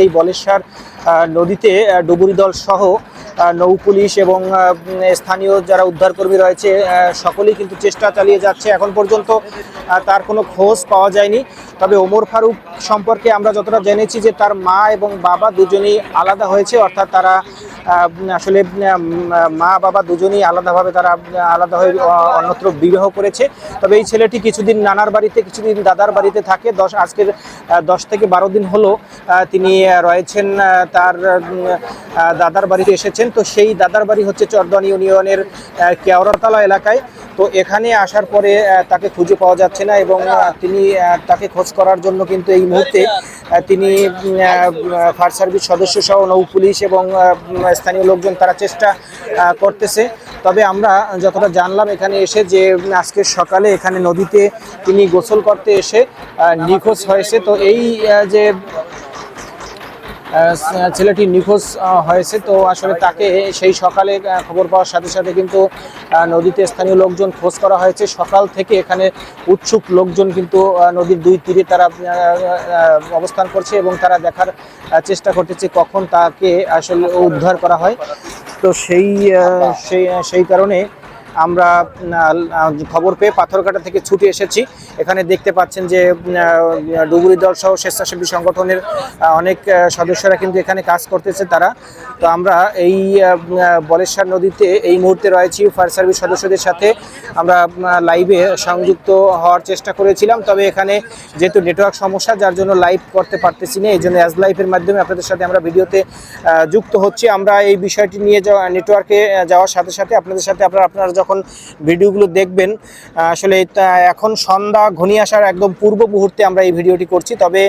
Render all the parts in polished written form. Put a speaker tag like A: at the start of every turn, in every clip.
A: এই বলেশ্বর নদীতে ডুবুরি দল সহ নৌ পুলিশ এবং স্থানীয় যারা উদ্ধারকর্মী রয়েছে সকলেই কিন্তু চেষ্টা চালিয়ে যাচ্ছে। এখন পর্যন্ত তার কোনো খোঁজ পাওয়া যায়নি। তবে ওমর ফারুক সম্পর্কে আমরা যতটা জেনেছি যে তার মা এবং বাবা দুজনেই আলাদা হয়েছে, অর্থাৎ তারা আসলে মা বাবা দুজনেই আলাদাভাবে তারা আলাদা হয়ে অন্যত্র বিবাহ করেছে। তবে এই ছেলেটি কিছুদিন নানার বাড়িতে কিছুদিন দাদার বাড়িতে থাকে। আজকের 10 থেকে 12 দিন হলো তিনি রয়েছেন তার দাদার বাড়িতে এসেছেন। তো সেই দাদার বাড়ি হচ্ছে চরদানি ইউনিয়নের কেওড়াতলা এলাকায়। তো এখানে আসার পরে তাকে খুঁজে পাওয়া যাচ্ছে না এবং তিনি তাকে খোঁজ করার জন্য কিন্তু এই মুহূর্তে তিনি ফায়ার সার্ভিস সদস্য সহ নৌ পুলিশ এবং স্থানীয় লোকজন তারা চেষ্টা করতেছে। তবে আমরা যতটা জানলাম এখানে এসে যে আজকে সকালে এখানে নদীতে তিনি গোসল করতে এসে নিখোঁজ হয়েছে। তো এই যে ছেলেটি নিখোঁজ হয়েছে, তো আসলে তাকে সেই সকালে খবর পাওয়ার সাথে সাথে কিন্তু নদীতে স্থানীয় লোকজন খোঁজ করা হয়েছে। সকাল থেকে এখানে উৎসুক লোকজন কিন্তু নদীর দুই তীরে তারা অবস্থান করছে এবং তারা দেখার চেষ্টা করতেছে কখন তাকে আসলে উদ্ধার করা হয়। তো সেই কারণে আমরা খবর পেয়ে পাথরঘাটা থেকে ছুটে এসেছি। এখানে দেখতে পাচ্ছেন যে ডুবুরি দল সহ স্বেচ্ছাসেবী সংগঠনের অনেক সদস্যরা কিন্তু এখানে কাজ করতেছে তারা। তো আমরা এই বলেশ্বর নদীতে এই মুহূর্তে রয়েছি ফায়ার সার্ভিস সদস্যদের সাথে। আমরা লাইভে সংযুক্ত হওয়ার চেষ্টা করেছিলাম, তবে এখানে যেহেতু নেটওয়ার্ক সমস্যা যার জন্য লাইভ করতে পারতেছি না। এই জন্য অ্যাজ লাইভের মাধ্যমে আপনাদের সাথে আমরা ভিডিওতে যুক্ত হচ্ছি। আমরা এই বিষয়টি নিয়ে নেটওয়ার্কে যাওয়ার সাথে সাথে আপনাদের সাথে আপনারা যখন ভিডিওগুলো দেখবেন, আসলে এখন সন্ধ্যা ঘনিয়ে আসার একদম পূর্ব মুহূর্তে আমরা এই ভিডিওটি করছি। তবে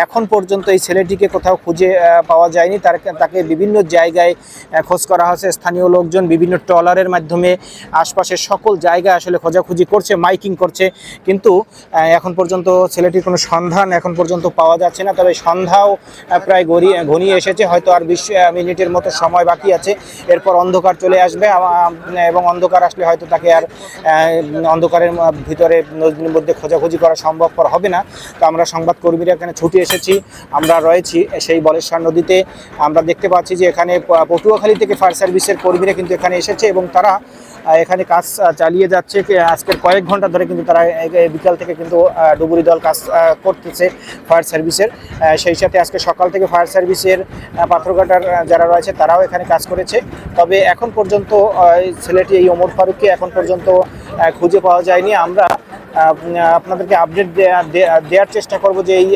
A: এখন পর্যন্ত এই ছেলেটিকে কোথাও খুঁজে পাওয়া যায়নি। তাকে বিভিন্ন জায়গায় খোঁজ করা হয়েছে। স্থানীয় লোকজন বিভিন্ন ট্রলারের মাধ্যমে আশপাশের সকল জায়গায় আসলে খোঁজাখুঁজি করছে, মাইকিং করছে, কিন্তু এখন পর্যন্ত ছেলেটির কোনো সন্ধান এখন পর্যন্ত পাওয়া যাচ্ছে না। তবে সন্ধ্যাও প্রায় ঘনিয়ে এসেছে, হয়তো আর 20 মিনিটের মতো সময় বাকি আছে। এরপর অন্ধকার চলে আসবে এবং অন্ধকার আসলে হয়তো তাকে আর অন্ধকারের ভিতরে নদীর মধ্যে খোঁজাখুঁজি করা সম্ভবপর হবে না। তো আমরা সংবাদকর্মীরা এখানে ছুটে এসেছি। আমরা রয়েছি সেই বলেশ্বর নদীতে। আমরা দেখতে পাচ্ছি যে এখানে পটুয়াখালী থেকে ফায়ার সার্ভিসের কর্মীরা কিন্তু এখানে এসেছে এবং তারা এখানে কাজ চালিয়ে যাচ্ছে। আজকের কয়েক ঘন্টা ধরে কিন্তু তারা বিকাল থেকে কিন্তু ডুবুরি দল কাজ করতেছে ফায়ার সার্ভিসের। সেই সাথে আজকে সকাল থেকে ফায়ার সার্ভিসের পাথরঘাটার যারা রয়েছে তারাও এখানে কাজ করেছে। তবে এখন পর্যন্ত ছেলেটি এই ওমর ফারুককে এখন পর্যন্ত খুঁজে পাওয়া যায়নি। আমরা আপনাদেরকে আপডেট দেওয়ার চেষ্টা করব যে এই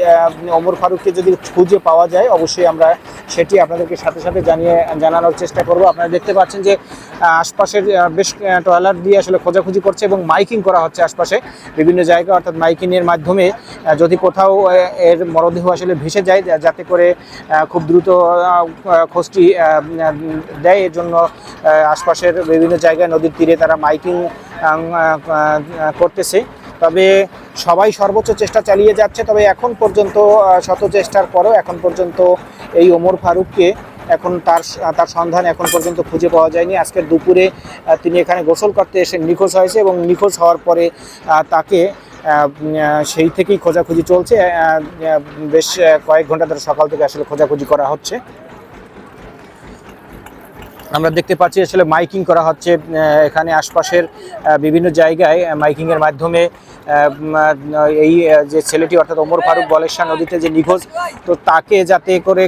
A: ওমর ফারুককে যদি খুঁজে পাওয়া যায় অবশ্যই আমরা সেটি আপনাদেরকে সাথে সাথে জানানোর চেষ্টা করব। আপনারা দেখতে পাচ্ছেন যে আশপাশের বেশ ট্রলার দিয়ে আসলে খোঁজাখুঁজি করছে এবং মাইকিং করা হচ্ছে আশপাশে বিভিন্ন জায়গায়, অর্থাৎ মাইকিংয়ের মাধ্যমে যদি কোথাও এর মরদেহ আসলে ভেসে যায় যাতে করে খুব দ্রুত খোঁজটি দেয়। এর জন্য আশপাশের বিভিন্ন জায়গায় নদীর তীরে তারা মাইকিং করতেছে। তবে সবাই সর্বোচ্চ চেষ্টা চালিয়ে যাচ্ছে। তবে এখন পর্যন্ত শত চেষ্টার পরেও এখন পর্যন্ত এই ওমর ফারুককে এখন তার সন্ধান এখন পর্যন্ত খুঁজে পাওয়া যায়নি। আজকের দুপুরে তিনি এখানে গোসল করতে এসে নিখোঁজ হয়েছে এবং নিখোঁজ হওয়ার পরে তাকে সেই থেকেই খোঁজাখুঁজি চলছে। বেশ কয়েক ঘন্টা ধরে সকাল থেকে আসলে খোঁজাখুঁজি করা হচ্ছে। আমরা দেখতে পাচ্ছি আসলে মাইকিং করা হচ্ছে এখানে আশপাশের বিভিন্ন জায়গায় মাইকিংয়ের মাধ্যমে এই যে ছেলেটি অর্থাৎ ওমর ফারুক বলেশ্বর নদীতে যে নিখোঁজ, তো তাকে যাতে করে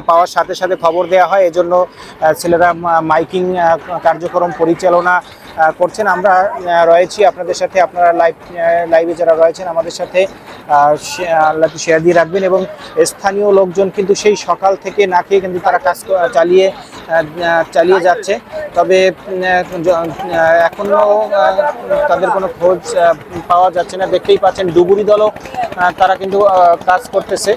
A: পাওয়ার সাথে সাথে খবর দেওয়া হয় এজন্য ছেলেরা মাইকিং কার্যক্রম পরিচালনা করছেন। আমরা রয়েছি আপনাদের সাথে, আপনারা লাইভে যারা রয়েছেন আমাদের সাথে শেয়ার দিয়ে রাখবেন। এবং স্থানীয় লোকজন কিন্তু সেই সকাল থেকে না খেয়ে কিন্তু তারা কাজ চালিয়ে যাচ্ছে। তবে এখনও তাদের কোনো খোঁজ পাওয়া যাচ্ছে না। দেখতেই পাচ্ছেন ডুবুরি দলও তারা কিন্তু কাজ করতেছে।